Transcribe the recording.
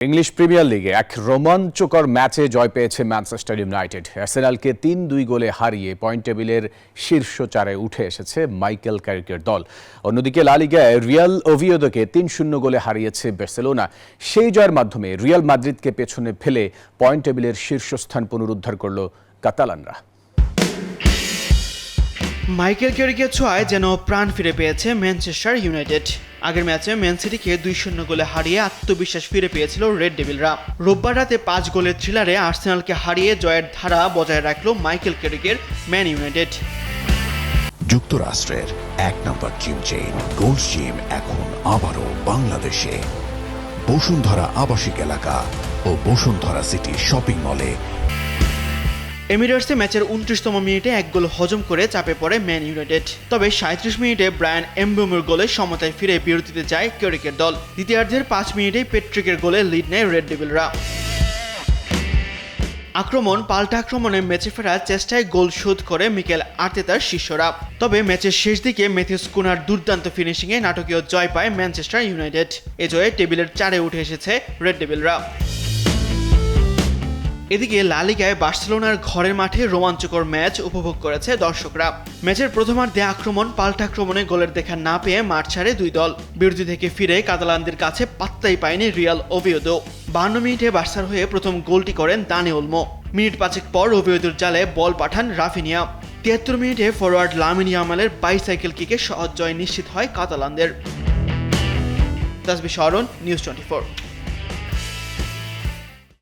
English premier লিগে এক রোমাঞ্চকর ম্যাচে জয় পেয়েছে ম্যানচেস্টার ইউনাইটেড। আর্সেনালকে ৩-২ গোলে হারিয়ে পয়েন্ট টেবিলের শীর্ষ ৪-এ উঠে এসেছে মাইকেল ক্যারিকের দল। অন্যদিকে লা লিগায় রিয়াল ওভিয়েদোকে ৩-০ গোলে হারিয়েছে বার্সেলোনা। সেই জয়ের মাধ্যমে রিয়াল মাদ্রিদকে পেছনে ফেলে পয়েন্ট টেবিলের শীর্ষস্থান পুনরুদ্ধার করল কাতালানরা। মাইকেল ক্যারিকের ছোঁয়ায় যেন প্রাণ ফিরে পেয়েছে ম্যানচেস্টার ইউনাইটেড। আগের ম্যাচে ম্যান সিটিকে ২-০ গোলে হারিয়ে আত্মবিশ্বাস ফিরে পেয়েছিল রেড ডেভিলরা। রোববার রাতে ৫ গোলের থ্রিলারে আর্সেনালকে হারিয়ে জয়ের ধারা বজায় রাখল মাইকেল ক্যারিকের ম্যান ইউনাইটেড। যুক্তরাষ্ট্রের ১ নম্বর জিম চেইন গোল্ড জিম এখন আবারও বাংলাদেশে। বসুন্ধরা আবাসিক এলাকা ও বসুন্ধরা সিটি শপিং মলে। এমিরেটসে ম্যাচের ২৯তম মিনিটে এক গোল হজম করে চাপে পড়ে ম্যান ইউনাইটেড। তবে ৩৭ মিনিটে ব্রায়ান এমবেমোর গোলে সমতায় ফিরে বিরতিতে যায় ক্যারিকের দল। দ্বিতীয়ার্ধের ৫ মিনিটেই পেট্রিকের গোলে লিড নেয় রেড ডেভিলরা। পাল্টা আক্রমণে ম্যাচে ফেরার চেষ্টায় গোল শোধ করে মিকেল আর্তেতার শিষ্যরা। তবে ম্যাচের শেষ দিকে ম্যাথিউস কুনার দুর্দান্ত ফিনিশিংয়ে নাটকীয় জয় পায় ম্যানচেস্টার ইউনাইটেড। এ জয়ে টেবিলের ৪-এ উঠে এসেছে রেড ডেভিলরা। এদিকে লা লিগায় বার্সেলোনার ঘরের মাঠে রোমাঞ্চকর ম্যাচ উপভোগ করেছে দর্শকরা। ম্যাচের প্রথমার্ধে পাল্টা আক্রমণে গোলের দেখা না পেয়ে মাঠ ছাড়ে দুই দল। বিরতি থেকে ফিরে কাতালানদের কাছে পাত্তাই পায়নি রিয়াল ওভিয়েদো। ৫২ মিনিটে বার্সার হয়ে প্রথম গোলটি করেন দানি ওলমো। মিনিট ৫ পর ওভিয়েদোর জালে বল পাঠান রাফিনিয়া। ৭৩ মিনিটে ফরওয়ার্ড লামিন ইয়ামালের বাইসাইকেল কিকে সহজ জয় নিশ্চিত হয় কাতালানদের। তাসবিহ শাওরন, নিউজ 24।